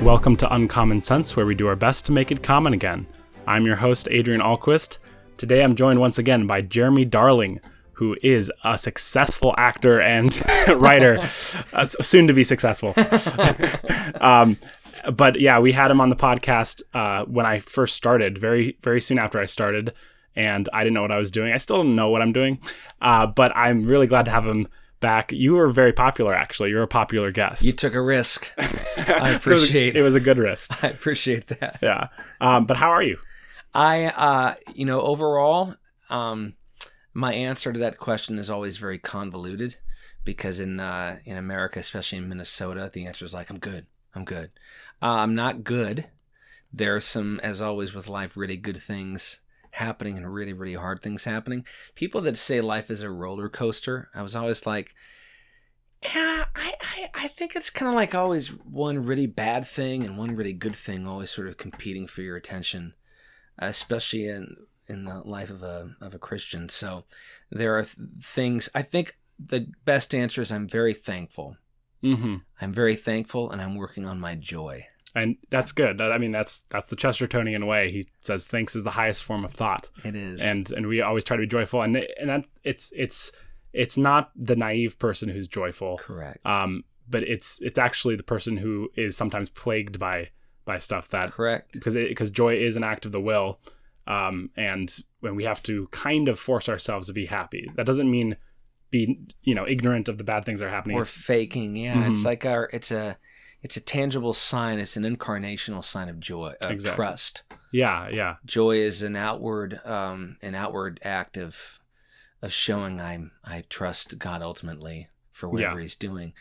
Welcome to Uncommon Sense, where we do our best to make it common again. I'm your host, Adrian Ahlquist. Today I'm joined once again by Jeromy Darling, who is a successful actor and writer, soon to be successful. But yeah, we had him on the podcast when I first started, very, very soon after I started, and I didn't know what I was doing. I still don't know what I'm doing, but I'm really glad to have him back. You were very popular, actually. You're a popular guest. You took a risk. I appreciate it. Was a good risk. I appreciate that. Yeah. But how are you? Overall, my answer to that question is always very convoluted because in America, especially in Minnesota, the answer is like, I'm good. I'm not good. There are some, as always with life, really good things happening and really, really hard things happening. People that say life is a roller coaster, I was always like, yeah, I think it's kind of like always one really bad thing and one really good thing always sort of competing for your attention, especially in the life of a Christian. So there are things, I think the best answer is I'm very thankful. Mm-hmm. I'm very thankful and I'm working on my joy. And that's good. That's the Chestertonian way. He says thanks is the highest form of thought. It is. And we always try to be joyful. And that it's not the naive person who's joyful. Correct. But it's actually the person who is sometimes plagued by stuff that. Correct. Because joy is an act of the will. And when we have to kind of force ourselves to be happy, that doesn't mean be ignorant of the bad things that are happening. Or faking. Yeah. Mm-hmm. It's like it's a tangible sign. It's an incarnational sign of joy, of trust. Yeah. Joy is an outward act of showing I trust God ultimately for whatever He's doing.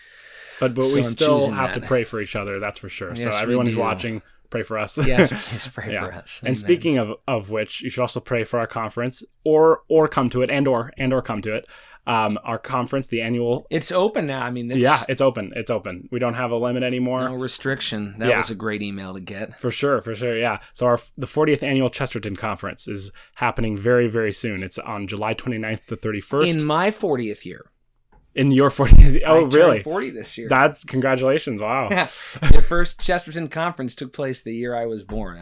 But we still have to pray for each other. That's for sure. Yes, so everyone who's watching, pray for us. Yes, please pray for us. And speaking of which, you should also pray for our conference, or come to it, and or come to it. Our conference, the annual. It's open now. It's open. It's open. We don't have a limit anymore. No restriction. That was a great email to get. For sure. Yeah. So the 40th Annual Chesterton Conference is happening very, very soon. It's on July 29th to 31st. In my 40th year. In your 40th? Oh, really? I turned 40 this year. That's congratulations. Wow. Yeah. The first Chesterton conference took place the year I was born.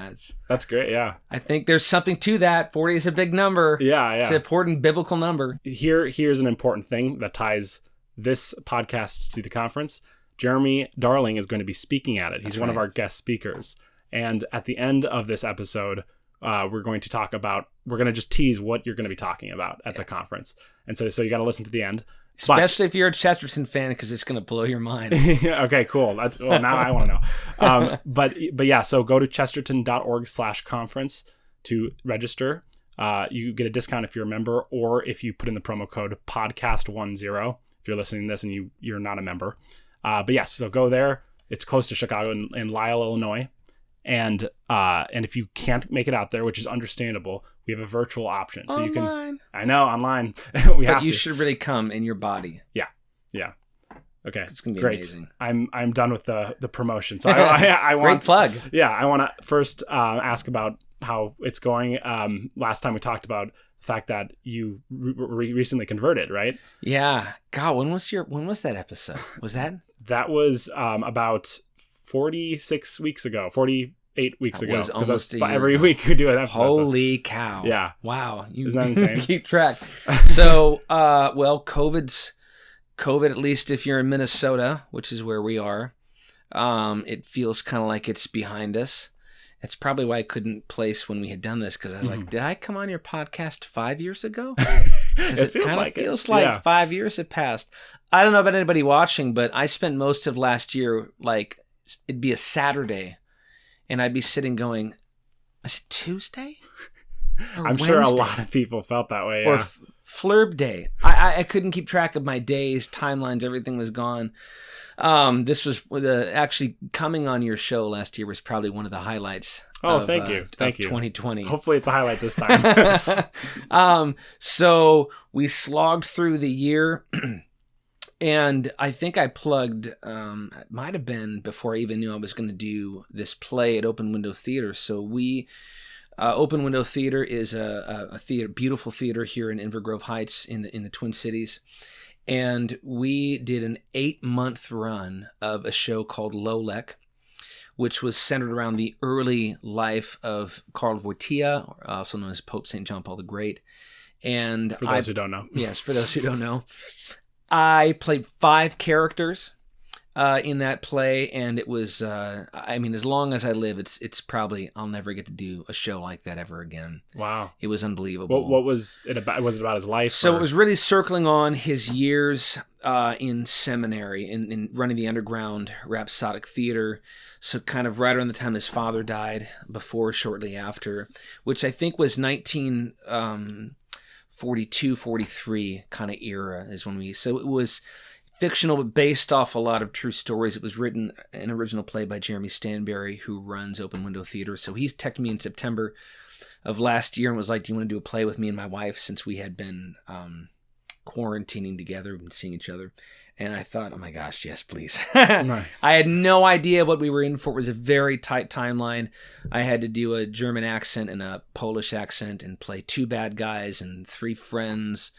That's great. Yeah. I think there's something to that. 40 is a big number. Yeah. It's an important biblical number. Here's an important thing that ties this podcast to the conference. Jeromy Darling is going to be speaking at it. He's one of our guest speakers. And at the end of this episode, we're going to just tease what you're going to be talking about at the conference. And so you got to listen to the end. Especially if you're a Chesterton fan, because it's going to blow your mind. Okay, cool. Now I want to know. But yeah, so go to chesterton.org/conference to register. You get a discount if you're a member, or if you put in the promo code podcast10 if you're listening to this and you're not a member. But yes, so go there. It's close to Chicago in Lisle, Illinois. And if you can't make it out there, which is understandable, we have a virtual option. So you can. I know, online. But you should really come in your body. Yeah. Okay, it's gonna be great. Amazing. I'm done with the promotion. So I want great plug. Yeah, I want to first ask about how it's going. Last time we talked about the fact that you recently converted, right? Yeah. God, when was that episode? Was that? That was about 46 weeks ago. 48 weeks ago. Was almost every week we do an episode. Holy cow. Yeah. Wow. Isn't that insane? Keep track. So, COVID, at least if you're in Minnesota, which is where we are, it feels kind of like it's behind us. It's probably why I couldn't place when we had done this, because I was like, did I come on your podcast 5 years ago? It kind of feels like 5 years have passed. I don't know about anybody watching, but I spent most of last year, like, it'd be a Saturday, and I'd be sitting going, is it Tuesday? I'm Wednesday? Sure a lot of people felt that way. Yeah. Or Flurb Day. I couldn't keep track of my days, timelines, everything was gone. This was actually coming on your show last year was probably one of the highlights. Thank you. 2020. Hopefully it's a highlight this time. So we slogged through the year. And I think I plugged, it might have been before I even knew I was going to do this play at Open Window Theater. So Open Window Theater is a theater, beautiful theater here in Inver Grove Heights in the Twin Cities. And we did an 8-month run of a show called Lolek, which was centered around the early life of Karl Wojtyla, also known as Pope St. John Paul the Great. And for those who don't know. Yes, for those who don't know. I played 5 characters in that play, and it was, as long as I live, it's probably, I'll never get to do a show like that ever again. Wow. It was unbelievable. What was it about? Was it about his life? So it was really circling on his years in seminary, in running the underground rhapsodic theater. So kind of right around the time his father died, before, shortly after, which I think was 1942, 43 kind of era is when so it was fictional, but based off a lot of true stories. It was written, an original play by Jeremy Stanberry, who runs Open Window Theater. So he's texted me in September of last year and was like, do you want to do a play with me and my wife, since we had been quarantining together and seeing each other? And I thought, oh my gosh, yes, please. Nice. I had no idea what we were in for. It was a very tight timeline. I had to do a German accent and a Polish accent and play 2 bad guys and 3 friends.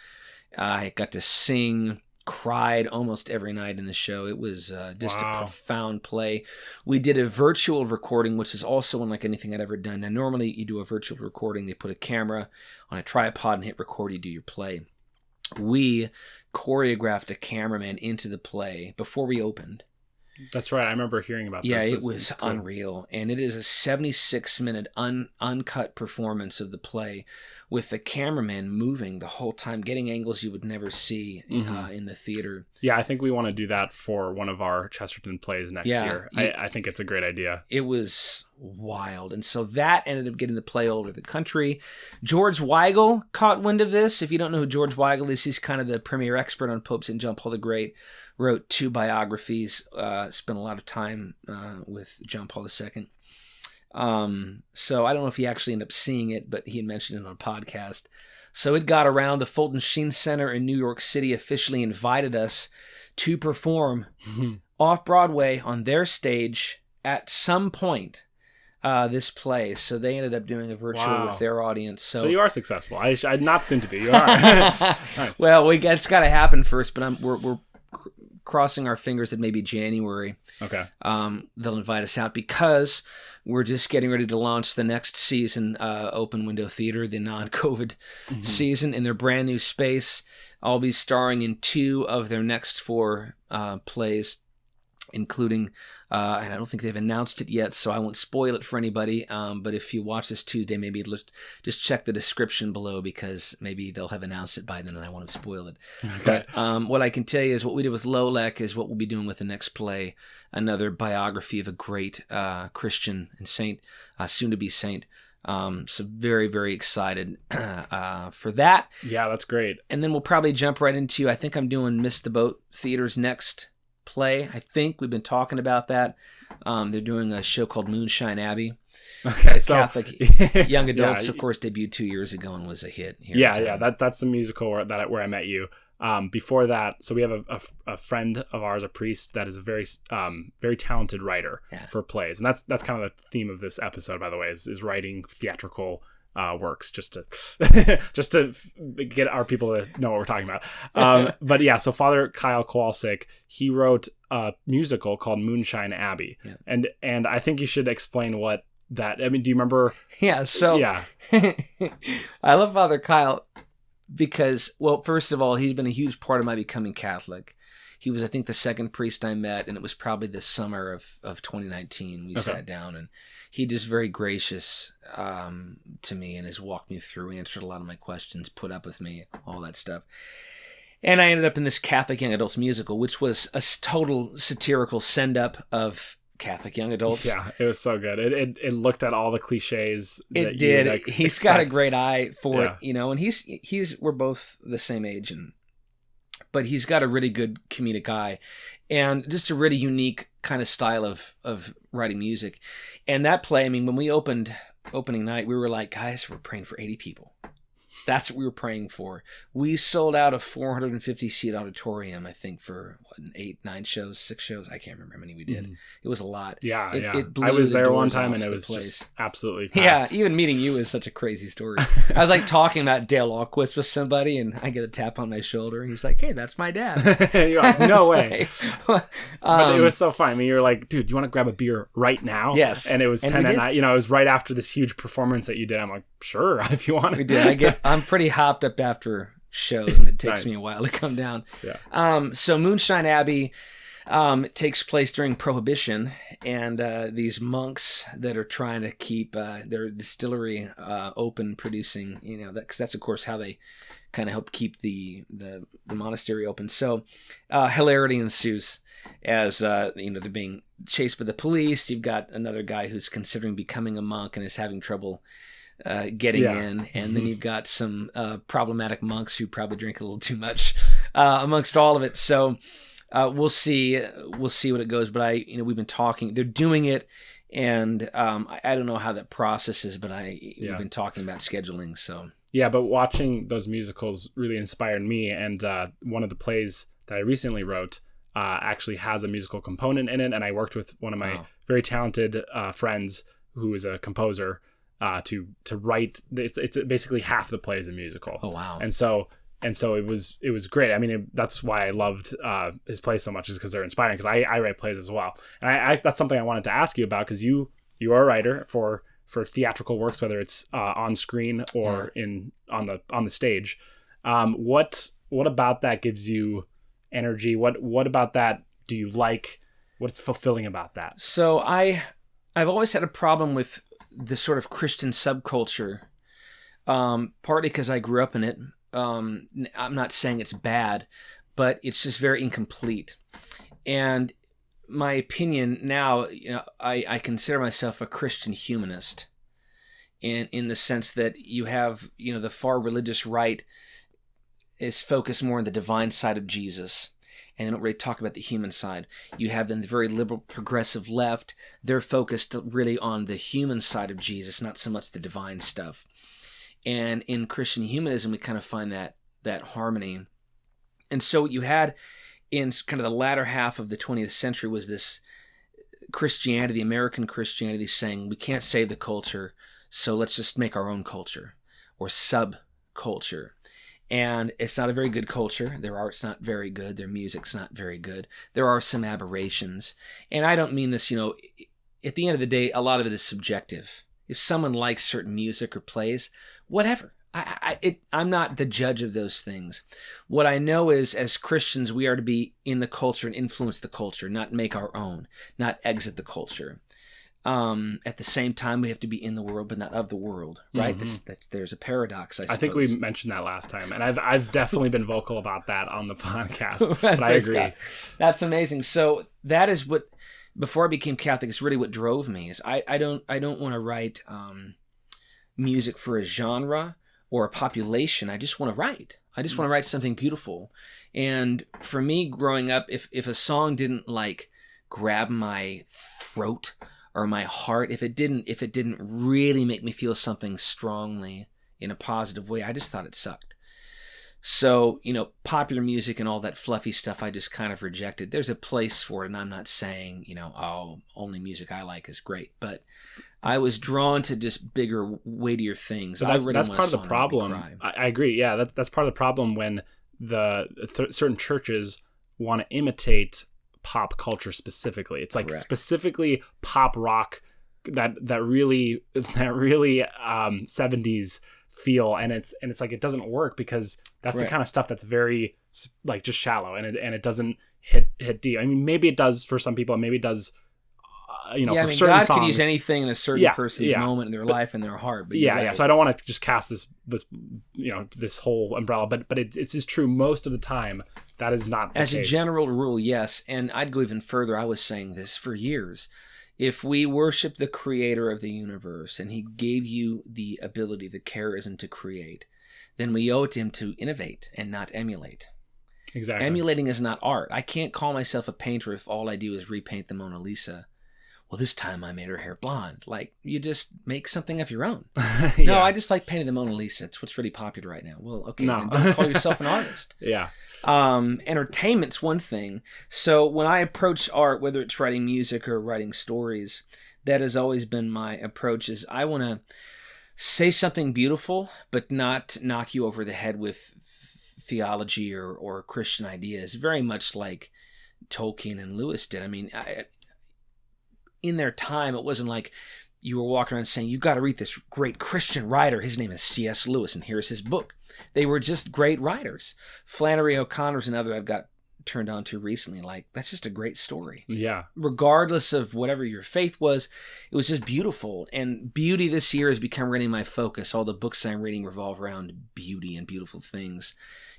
I got to sing, cried almost every night in the show. It was just a profound play. We did a virtual recording, which is also unlike anything I'd ever done. Now, normally you do a virtual recording, they put a camera on a tripod and hit record, you do your play. We choreographed a cameraman into the play before we opened. That's right. I remember hearing about this. Yeah, it was unreal. And it is a 76-minute uncut performance of the play, with the cameraman moving the whole time, getting angles you would never see in the theater. Yeah, I think we want to do that for one of our Chesterton plays next year. I think it's a great idea. It was wild. And so that ended up getting the play all over the country. George Weigel caught wind of this. If you don't know who George Weigel is, he's kind of the premier expert on Pope St. John Paul the Great. Wrote 2 biographies, spent a lot of time with John Paul II. So I don't know if he actually ended up seeing it, but he had mentioned it on a podcast. So it got around. The Fulton Sheen Center in New York City officially invited us to perform off Broadway on their stage at some point this play. So they ended up doing a virtual with their audience. So you are successful. I'd not seem to be. You are. Nice. Well, it's got to happen first, but we're crossing our fingers that maybe January they'll invite us out, because we're just getting ready to launch the next season, Open Window Theater, the non-COVID season, in their brand new space. I'll be starring in 2 of their next 4 plays, including, and I don't think they've announced it yet, so I won't spoil it for anybody, but if you watch this Tuesday, maybe just check the description below, because maybe they'll have announced it by then and I won't have spoiled it. Okay. But what I can tell you is what we did with Lolek is what we'll be doing with the next play, another biography of a great Christian and saint, soon-to-be saint. So very, very excited for that. Yeah, that's great. And then we'll probably jump right into, I think I'm doing Miss the Boat Theater's next play. I think we've been talking about that. They're doing a show called Moonshine Abbey. Okay, so Catholic young adults, of course, debuted 2 years ago and was a hit. That's the musical where I met you. Before that, so we have a friend of ours, a priest, that is a very very talented writer for plays, and that's kind of the theme of this episode, by the way, is writing theatrical works, just to get our people to know what we're talking about. But yeah, so Father Kyle Kowalczyk, he wrote a musical called Moonshine Abbey, and I think you should explain what that. I mean, do you remember? Yeah. So yeah, I love Father Kyle because, well, first of all, he's been a huge part of my becoming Catholic. He was, I think, the second priest I met, and it was probably the summer of 2019. We sat down, and he just very gracious to me and has walked me through, answered a lot of my questions, put up with me, all that stuff. And I ended up in this Catholic young adults musical, which was a total satirical send-up of Catholic young adults. Yeah, it was so good. It looked at all the cliches. It did. He's got a great eye for it, you know, and we're both the same age, but he's got a really good comedic eye and just a really unique kind of style of writing music. And that play, I mean, when we opening night, we were like, guys, we're praying for 80 people. That's what we were praying for. We sold out a 450-seat auditorium, I think, for 6 shows. I can't remember how many we did. Mm-hmm. It was a lot. Yeah, It blew I was the there one doors time, off and it the was place. just absolutely Yeah, packed. even meeting you is such a crazy story. I was like talking about Dale Ahlquist with somebody, and I get a tap on my shoulder, and he's like, "Hey, that's my dad." You're like, no way. But it was so fun. I mean, you're like, dude, you want to grab a beer right now? Yes. And it was 10 at night. You know, it was right after this huge performance that you did. I'm like, sure, if you want. We did. I'm pretty hopped up after shows, and it takes me a while to come down. Yeah. So Moonshine Abbey takes place during Prohibition, and these monks that are trying to keep their distillery open, producing, you know, because that's of course how they kind of help keep the monastery open. So hilarity ensues as you know, they're being chased by the police. You've got another guy who's considering becoming a monk and is having trouble getting in, and then you've got some problematic monks who probably drink a little too much amongst all of it. So we'll see what it goes. But we've been talking. They're doing it, and I don't know how that process is, but we've been talking about scheduling. So yeah, but watching those musicals really inspired me, and one of the plays that I recently wrote actually has a musical component in it, and I worked with one of my very talented friends who is a composer. To write, it's basically half the play is a musical. Oh wow! And so it was great. I mean, that's why I loved his plays so much, is because they're inspiring. Because I write plays as well, and I that's something I wanted to ask you about, because you are a writer for theatrical works, whether it's on screen or on the stage. What about that gives you energy? What about that do you like? What's fulfilling about that? So I've always had a problem with this sort of Christian subculture, partly because I grew up in it. I'm not saying it's bad, but it's just very incomplete. And my opinion now, I consider myself a Christian humanist, in the sense that you have, the far religious right is focused more on the divine side of Jesus, and they don't really talk about the human side. You have then the very liberal progressive left. They're focused really on the human side of Jesus, not so much the divine stuff. And in Christian humanism, we kind of find that harmony. And so what you had in kind of the latter half of the 20th century was this Christianity, the American Christianity, saying we can't save the culture, so let's just make our own culture or subculture. And it's not a very good culture. Their art's not very good. Their music's not very good. There are some aberrations. And I don't mean this, at the end of the day, a lot of it is subjective. If someone likes certain music or plays, whatever. I'm not the judge of those things. What I know is, as Christians, we are to be in the culture and influence the culture, not make our own, not exit the culture. At the same time, we have to be in the world, but not of the world, right? Mm-hmm. There's a paradox, I suppose. I think we mentioned that last time, and I've definitely been vocal about that on the podcast, but I agree. God. That's amazing. So that is what, before I became Catholic, is really what drove me. Is I don't want to write music for a genre or a population. I just want to write. I just want to write something beautiful. And for me, growing up, if a song didn't grab my throat or my heart, if it didn't really make me feel something strongly in a positive way, I just thought it sucked. So, popular music and all that fluffy stuff, I just kind of rejected. There's a place for it, and I'm not saying, only music I like is great, but I was drawn to just bigger, weightier things. That's part of the problem. I agree. Yeah, that's part of the problem when certain churches want to imitate pop culture specifically. It's Correct. Specifically pop rock that really 70s feel, and it's like it doesn't work, because that's right. The kind of stuff that's very just shallow, and it doesn't hit deep. I mean, maybe it does for some people, and maybe it does for certain God songs. Could use anything in a certain person's moment in their life and their heart. But right. So I don't want to just cast this whole umbrella, but it's just true most of the time. That is not the case. As a general rule, yes. And I'd go even further. I was saying this for years. If we worship the creator of the universe, and he gave you the ability, the charism to create, then we owe it to him to innovate and not emulate. Exactly. Emulating is not art. I can't call myself a painter if all I do is repaint the Mona Lisa, well, this time I made her hair blonde. Like, you just make something of your own. Yeah. No, I just like painting the Mona Lisa. It's what's really popular right now. Well, okay, No. then don't call yourself an artist. Yeah. Entertainment's one thing. So when I approach art, whether it's writing music or writing stories, that has always been my approach. Is I want to say something beautiful, but not knock you over the head with theology or Christian ideas. Very much like Tolkien and Lewis did. I mean, in their time, it wasn't like you were walking around saying, you got to read this great Christian writer. His name is C.S. Lewis, and here's his book. They were just great writers. Flannery O'Connor's another I've got turned on to recently. Like, that's just a great story. Yeah. Regardless of whatever your faith was, it was just beautiful. And beauty this year has become really my focus. All the books I'm reading revolve around beauty and beautiful things,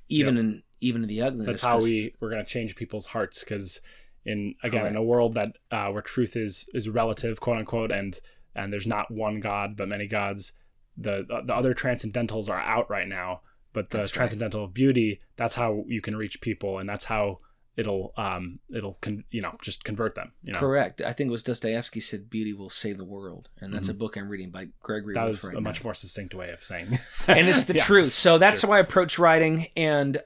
even in the ugliness. That's how we're going to change people's hearts, because in a world that where truth is relative, quote unquote, and there's not one God but many gods, the other transcendentals are out right now, but the transcendental of beauty, that's how you can reach people, and that's how it'll just convert them. Correct. I think it was Dostoevsky said beauty will save the world, and that's a book I'm reading by Gregory That Wolfe was a much more succinct way of saying and it's the truth. So that's how I approach writing. And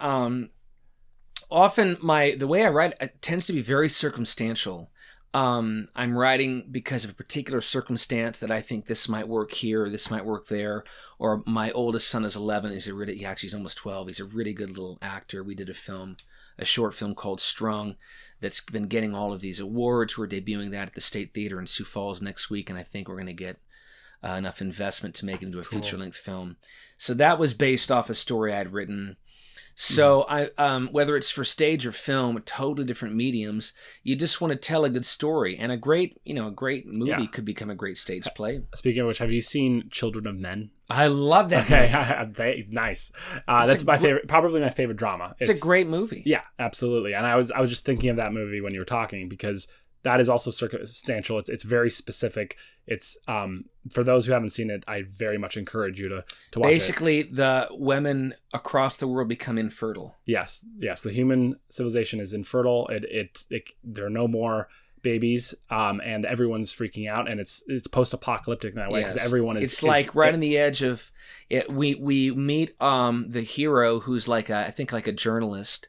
often the way I write tends to be very circumstantial. I'm writing because of a particular circumstance that I think this might work here, or this might work there. Or my oldest son is 11. He's almost 12. He's a really good little actor. We did a short film called Strung that's been getting all of these awards. We're debuting that at the State Theater in Sioux Falls next week, and I think we're going to get enough investment to make it into a feature-length film. So that was based off a story I'd written. So whether it's for stage or film, totally different mediums, you just want to tell a good story, and a great movie could become a great stage play. Speaking of which, have you seen Children of Men? I love that movie. Nice. That's my favorite, probably my favorite drama. It's a great movie. Yeah, absolutely. And I was just thinking of that movie when you were talking, because that is also circumstantial. It's very specific. It's for those who haven't seen it, I very much encourage you to watch Basically, the women across the world become infertile. Yes. The human civilization is infertile. There are no more babies, and everyone's freaking out, and it's post-apocalyptic in that way, because everyone is. It's like right on the edge of it. We meet the hero, who's I think like a journalist,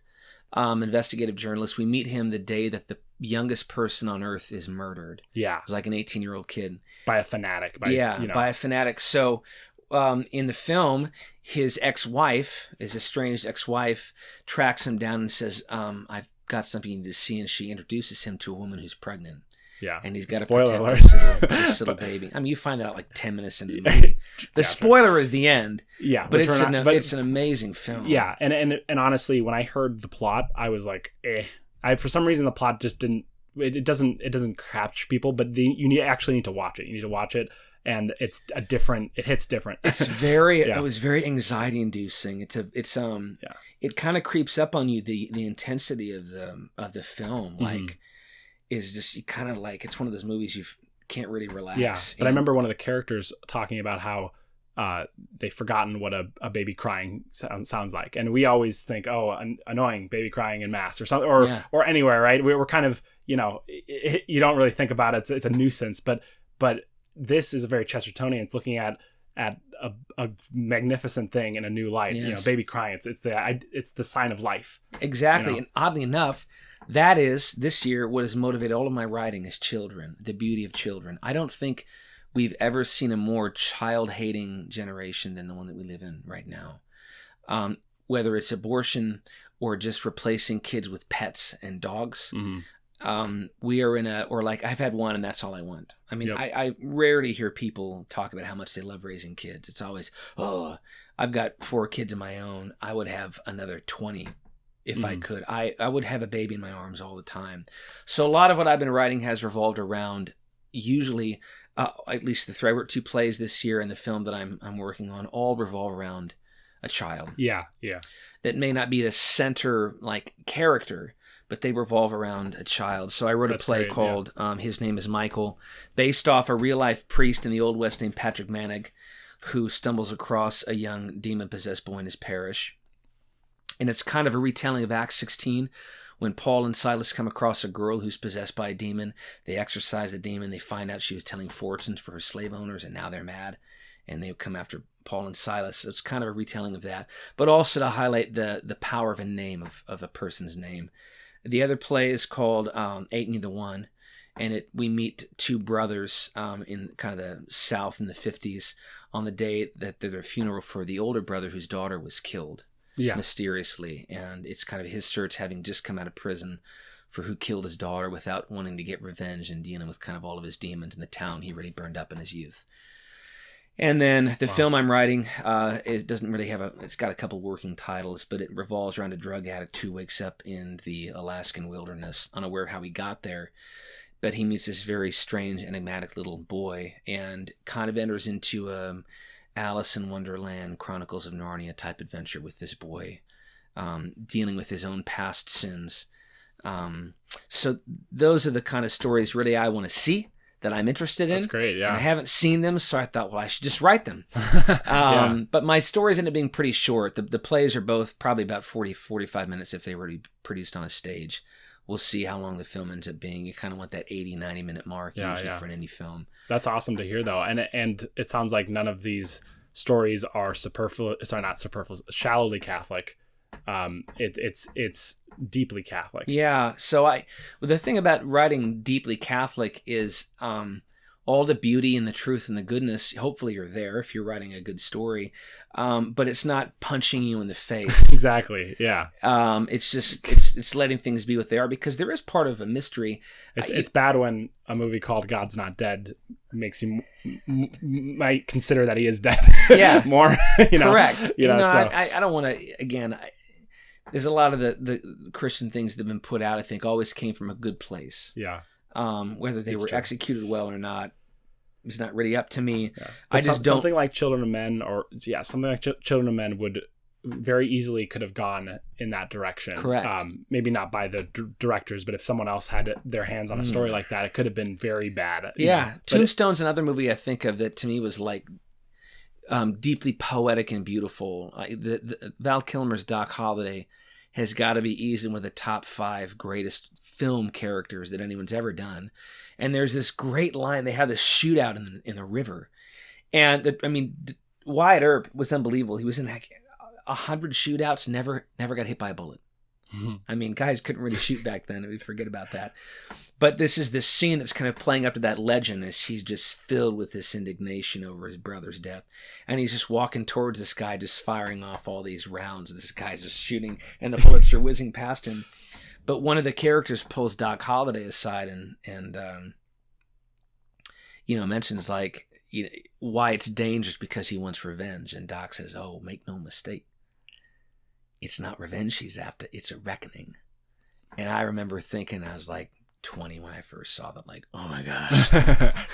investigative journalist. We meet him the day that the youngest person on Earth is murdered. Yeah, it's like an 18-year-old kid by a fanatic. By a fanatic. So, in the film, his estranged ex-wife, tracks him down and says, "I've got something you need to see," and she introduces him to a woman who's pregnant. Yeah, and he's got to protect this little baby. I mean, you find that out like 10 minutes into the movie. The spoiler is the end. Yeah, but it's an amazing film. Yeah, and honestly, when I heard the plot, I was like, eh. For some reason, the plot just didn't. It doesn't catch people, but you actually need to watch it. You need to watch it, and it hits different. It's very. It was very anxiety inducing. It kind of creeps up on you, the intensity of the film. Like, is just you kind of like, it's one of those movies you can't really relax. Yeah, but I remember one of the characters talking about how they've forgotten what a baby crying sounds like, and we always think, oh, annoying baby crying in mass or something, or anywhere, right? We're kind of, you don't really think about it. It's a nuisance, but this is a very Chestertonian. It's looking at a magnificent thing in a new light. Yes. Baby crying. It's the sign of life. Exactly, and oddly enough, that is this year what has motivated all of my writing is children, the beauty of children. I don't think we've ever seen a more child-hating generation than the one that we live in right now. Whether it's abortion or just replacing kids with pets and dogs. We are I've had one and that's all I want. I mean, yep. I rarely hear people talk about how much they love raising kids. It's always, oh, I've got 4 kids of my own. I would have another 20 if I could. I would have a baby in my arms all the time. So a lot of what I've been writing has revolved around, usually, at least the 3. I wrote 2 plays this year, and the film that I'm working on all revolve around a child. Yeah. That may not be the center character, but they revolve around a child. So I wrote a play called His Name is Michael, based off a real-life priest in the Old West named Patrick Manig, who stumbles across a young demon-possessed boy in his parish. And it's kind of a retelling of Acts 16, when Paul and Silas come across a girl who's possessed by a demon, they exorcise the demon. They find out she was telling fortunes for her slave owners, and now they're mad, and they come after Paul and Silas. So it's kind of a retelling of that, but also to highlight the power of a name, of a person's name. The other play is called Ain't You the One, and we meet two brothers in kind of the South in the 50s on the day that their funeral for the older brother whose daughter was killed mysteriously. And it's kind of his search, having just come out of prison, for who killed his daughter without wanting to get revenge and dealing with kind of all of his demons in the town he really burned up in his youth. And then the film I'm writing, it doesn't really have it's got a couple working titles, but it revolves around a drug addict who wakes up in the Alaskan wilderness, unaware of how he got there. But he meets this very strange, enigmatic little boy and kind of enters into Alice in Wonderland, Chronicles of Narnia type adventure with this boy, dealing with his own past sins. So those are the kind of stories really I want to see, that I'm interested in. That's great, yeah. And I haven't seen them, so I thought, well, I should just write them. But my stories end up being pretty short. The plays are both probably about 40, 45 minutes if they were to be produced on a stage. We'll see how long the film ends up being. You kind of want that 80, 90-minute mark usually for an indie film. That's awesome to hear, though. And it sounds like none of these stories are shallowly Catholic. It's deeply Catholic. Yeah. So the thing about writing deeply Catholic is all the beauty and the truth and the goodness, hopefully are there if you're writing a good story. But it's not punching you in the face. Exactly. Yeah. It's just, it's letting things be what they are, because there is part of a mystery. It's bad when a movie called God's Not Dead makes you might consider that he is dead. Yeah. More, Correct. So. I don't want to, again, there's a lot of the Christian things that have been put out, I think, always came from a good place. Yeah. Whether they were executed well or not, it's not really up to me. Yeah. I just don't. Something like Children of Men, Children of Men would very easily could have gone in that direction. Correct. Maybe not by the directors, but if someone else had their hands on a story like that, it could have been very bad. Yeah. Tombstone's another movie I think of that to me was like deeply poetic and beautiful. The Val Kilmer's Doc Holliday has got to be easily one of the top 5 greatest film characters that anyone's ever done. And there's this great line. They have this shootout in the river. And Wyatt Earp was unbelievable. He was in 100 shootouts, never got hit by a bullet. Mm-hmm. Guys couldn't really shoot back then. We forget about that. But this is this scene that's kind of playing up to that legend as he's just filled with this indignation over his brother's death. And he's just walking towards this guy, just firing off all these rounds. This guy's just shooting, and the bullets are whizzing past him. But one of the characters pulls Doc Holliday aside and mentions why it's dangerous because he wants revenge. And Doc says, "Oh, make no mistake. It's not revenge he's after. It's a reckoning." And I remember thinking, I was like 20 when I first saw that, like, oh my gosh.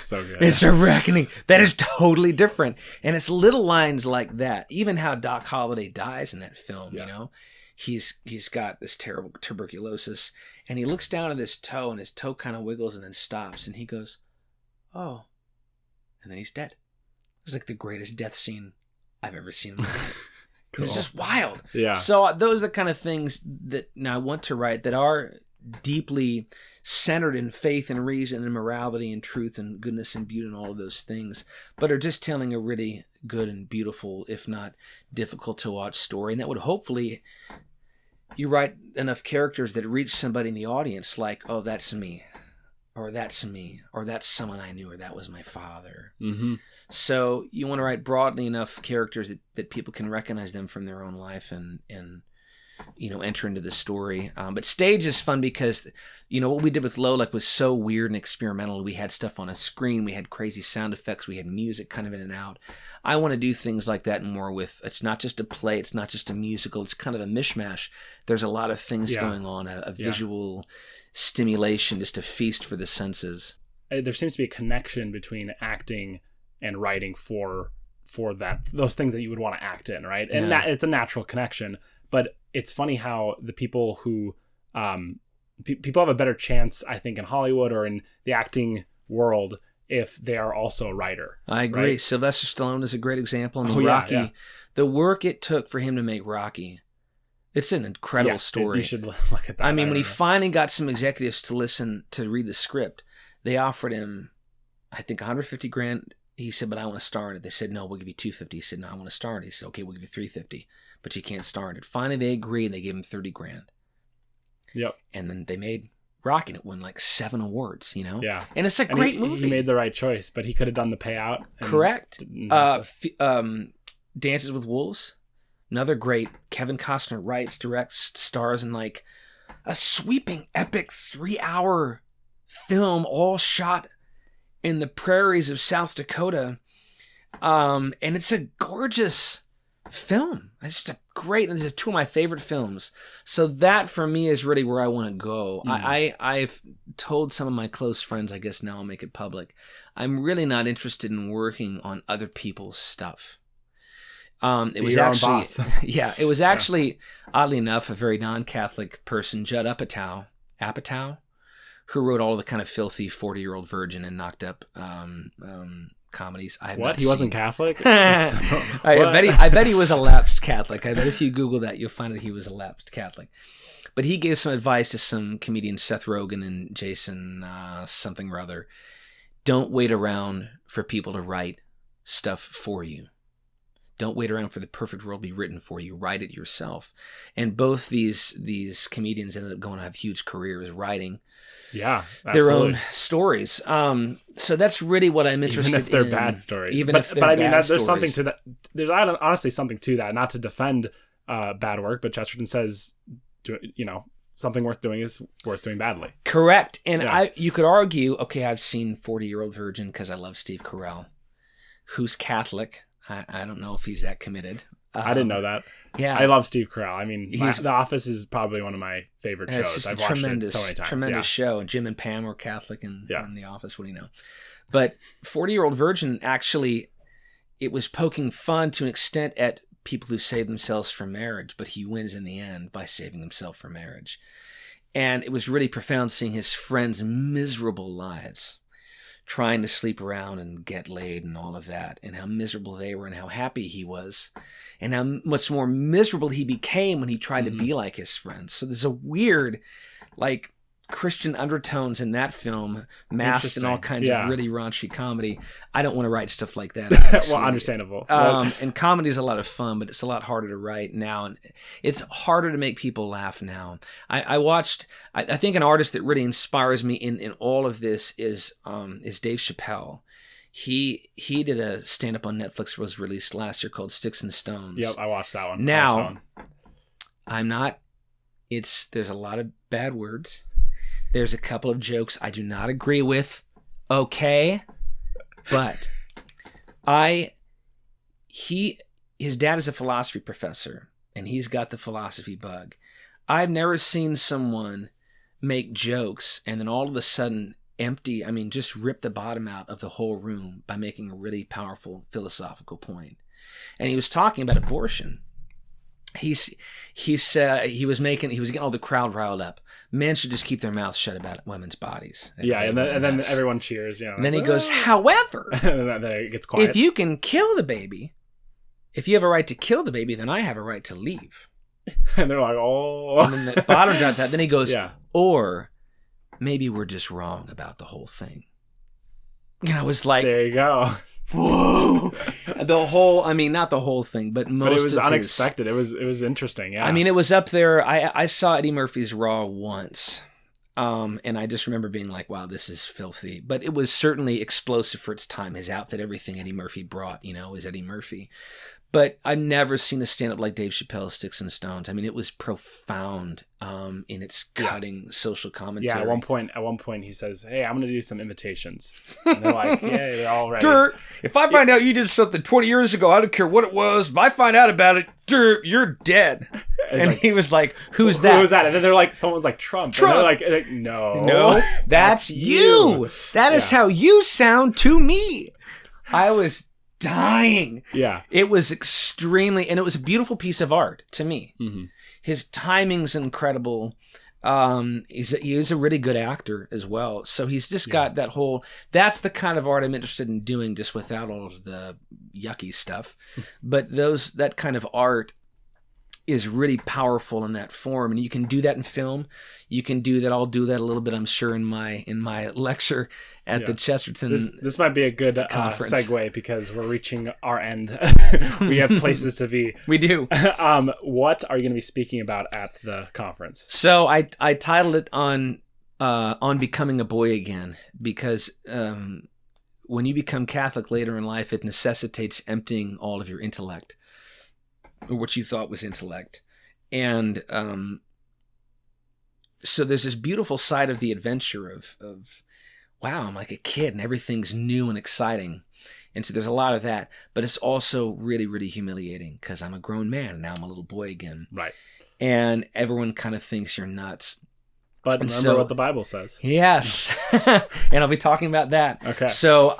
So good. It's a reckoning. That is totally different. And it's little lines like that. Even how Doc Holliday dies in that film, he's got this terrible tuberculosis, and he looks down at his toe, and his toe kind of wiggles and then stops, and he goes, "Oh," and then he's dead. It's like the greatest death scene I've ever seen in my life. Cool. It's just wild. Yeah. So those are the kind of things that I want to write that are deeply centered in faith and reason and morality and truth and goodness and beauty and all of those things, but are just telling a really good and beautiful, if not difficult to watch story. And that would hopefully, you write enough characters that reach somebody in the audience like, oh, that's me. Or that's me, or that's someone I knew, or that was my father. Mm-hmm. So you want to write broadly enough characters that people can recognize them from their own life and enter into the story. But stage is fun because, what we did with Low was so weird and experimental. We had stuff on a screen, we had crazy sound effects, we had music kind of in and out. I want to do things like that more with, it's not just a play, it's not just a musical, it's kind of a mishmash. There's a lot of things going on, a visual stimulation, just a feast for the senses. There seems to be a connection between acting and writing for those things that you would want to act in, right? And it's a natural connection. But it's funny how the people who people have a better chance, I think, in Hollywood or in the acting world if they are also a writer. I agree. Right? Sylvester Stallone is a great example. And Rocky, the work it took for him to make Rocky It's an incredible story. You should look at that. I mean, when he finally got some executives to read the script, they offered him, I think, $150,000. He said, but I want to star in it. They said, no, we'll give you $250,000. He said, no, I want to star in it. He said, okay, we'll give you $350,000, but you can't star in it. Finally, they agreed, and they gave him $30,000. Yep. And then they made Rocky, and it won like 7 awards, Yeah. And it's a great movie. He made the right choice, but he could have done the payout. Correct. Dances with Wolves, another great. Kevin Costner writes, directs, stars in like a sweeping, epic 3-hour film, all shot in the prairies of South Dakota. And it's a gorgeous film. It's just a great, and these are 2 of my favorite films. So that for me is really where I want to go. I've told some of my close friends, I guess now I'll make it public, I'm really not interested in working on other people's stuff. It was actually, it was actually, oddly enough, a very non-Catholic person, Judd Apatow, who wrote all the kind of filthy 40-year-old virgin and knocked up comedies. He wasn't Catholic? I bet he was a lapsed Catholic. I bet if you Google that, you'll find that he was a lapsed Catholic. But he gave some advice to some comedians, Seth Rogen and Jason something or other. Don't wait around for people to write stuff for you. Don't wait around for the perfect world to be written for you. Write it yourself. And both these comedians ended up going to have huge careers writing their own stories. So that's really what I'm interested in. Even if they're bad stories. But I mean, there's something to that. There's honestly something to that. Not to defend bad work, but Chesterton says, something worth doing is worth doing badly. Correct. And you could argue, okay, I've seen 40-Year-Old Virgin because I love Steve Carell, who's Catholic. I don't know if he's that committed. I didn't know that. Yeah, I love Steve Carell. I mean, The Office is probably one of my favorite shows. I've watched it so many times. Tremendous show. And Jim and Pam were Catholic in The Office. What do you know? But 40-Year-Old Virgin, actually, it was poking fun to an extent at people who save themselves for marriage, but he wins in the end by saving himself for marriage. And it was really profound seeing his friends' miserable lives, trying to sleep around and get laid and all of that, and how miserable they were and how happy he was, and how much more miserable he became when he tried to be like his friends. So there's a weird, like, Christian undertones in that film, masked in all kinds of really raunchy comedy. I don't want to write stuff like that. Well, understandable. And comedy is a lot of fun, but it's a lot harder to write now, and it's harder to make people laugh now. I think an artist that really inspires me in all of this is Dave Chappelle. He did a stand-up on Netflix, was released last year, called Sticks and Stones. Yep, I watched that one. Now, there's a lot of bad words. There's a couple of jokes I do not agree with. Okay. But his dad is a philosophy professor, and he's got the philosophy bug. I've never seen someone make jokes and then all of a sudden just rip the bottom out of the whole room by making a really powerful philosophical point. And he was talking about abortion. He was getting all the crowd riled up. Men should just keep their mouths shut about women's bodies. And then everyone cheers. And then he goes, however, and then it gets quiet. If you can kill the baby, if you have a right to kill the baby, then I have a right to leave. And they're like, oh. And then the bottom drops out. Then he goes, or maybe we're just wrong about the whole thing. And I was like, there you go. Whoa! Not the whole thing, but most. But it was unexpected. It was interesting. Yeah. I mean, it was up there. I saw Eddie Murphy's Raw once, and I just remember being like, "Wow, this is filthy." But it was certainly explosive for its time. His outfit, everything Eddie Murphy brought, was Eddie Murphy. But I've never seen a stand-up like Dave Chappelle's Sticks and Stones. I mean, it was profound in its cutting social commentary. Yeah, at one point he says, "Hey, I'm going to do some imitations." And they're like, "Yeah, they're all ready." Dirt, if I find out you did something 20 years ago, I don't care what it was. If I find out about it, dirt, you're dead. And he was like, "Who's that?" Who's that? And then they're like, "Someone's like Trump." And they're like, "No, that's you. That is how you sound to me." I was dying. Yeah. It was extremely, and it was a beautiful piece of art to me. Mm-hmm. His timing's incredible. He is a really good actor as well. So he's just got that whole, that's the kind of art I'm interested in doing, just without all of the yucky stuff. But that kind of art is really powerful in that form. And you can do that in film. You can do that. I'll do that a little bit, I'm sure, in my lecture at the Chesterton. This might be a good segue because we're reaching our end. We have places to be. We do. What are you going to be speaking about at the conference? So I titled it on becoming a boy again, because when you become Catholic later in life, it necessitates emptying all of your intellect, or what you thought was intellect. And so there's this beautiful side of the adventure of wow, I'm like a kid and everything's new and exciting. And so there's a lot of that, but it's also really, really humiliating because I'm a grown man and now I'm a little boy again. Right. And everyone kind of thinks you're nuts. But remember what the Bible says. Yes. And I'll be talking about that. Okay. So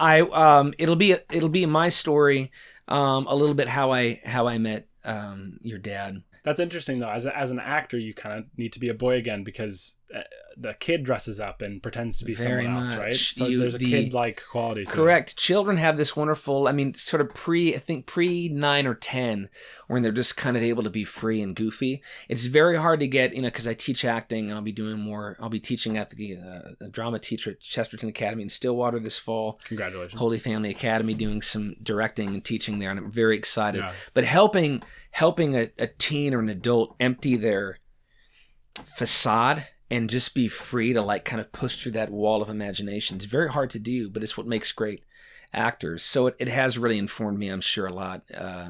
it'll be my story, a little bit how I met your dad. That's interesting though. As an actor, you kind of need to be a boy again because the kid dresses up and pretends to be someone else, right? So there's a kid-like quality to it. Correct. Children have this wonderful, sort of pre 9 or 10, when they're just kind of able to be free and goofy. It's very hard to get, because I teach acting and I'll be teaching at the drama teacher at Chesterton Academy in Stillwater this fall. Congratulations. Holy Family Academy, doing some directing and teaching there, and I'm very excited. Yeah. But helping a teen or an adult empty their facade and just be free to kind of push through that wall of imagination. It's very hard to do, but it's what makes great actors. So it has really informed me, I'm sure, a lot,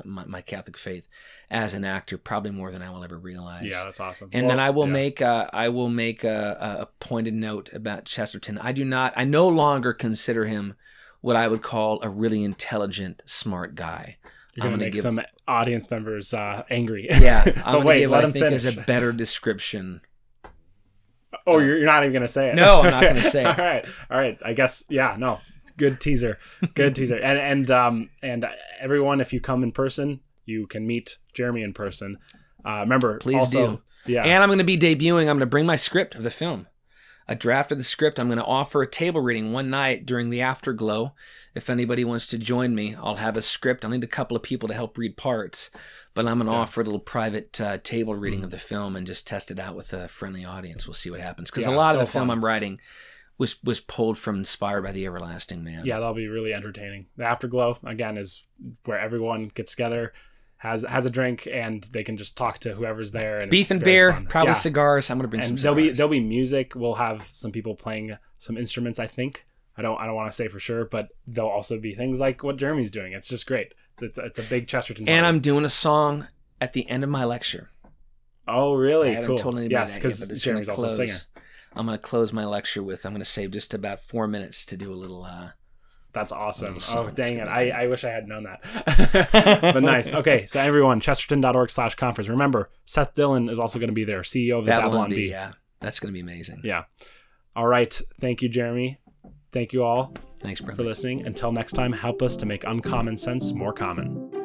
my Catholic faith as an actor, probably more than I will ever realize. Yeah, that's awesome. And then I will make a pointed note about Chesterton. I no longer consider him what I would call a really intelligent, smart guy. You're going to make some audience members angry. Yeah. I'm but wait, give let what him I think finish. is a better description. Oh, you're not even going to say it? No, I'm not going to say it. All right. I guess, yeah, no. Good teaser. And everyone, if you come in person, you can meet Jeromy in person. Remember, please also, do. Yeah. And I'm going to be debuting. I'm going to bring my script of the film. A draft of the script. I'm going to offer a table reading one night during the Afterglow. If anybody wants to join me, I'll have a script. I'll need a couple of people to help read parts, but I'm going to offer a little private table reading of the film and just test it out with a friendly audience. We'll see what happens, because a lot of the film I'm writing was pulled from, inspired by The Everlasting Man. Yeah, that'll be really entertaining. The Afterglow, again, is where everyone gets together, has a drink, and they can just talk to whoever's there. And beef and beer, probably cigars. I'm going to bring some cigars. There'll be music. We'll have some people playing some instruments, I think. I don't want to say for sure, but there'll also be things like what Jeremy's doing. It's just great. It's a big Chesterton party. And I'm doing a song at the end of my lecture. Oh, really? I haven't told anybody that because yet, but Jeremy's also a singer. I'm going to close my lecture with, I'm going to save just about 4 minutes to do a little... That's awesome. Oh, dang it. I wish I had known that. But nice. Okay, so everyone, chesterton.org/conference. Remember, Seth Dillon is also going to be there, CEO of the Babylon Bee. Yeah, that's going to be amazing. Yeah. All right. Thank you, Jeromy. Thank you all. Thanks, brother, for listening. Until next time, help us to make uncommon sense more common.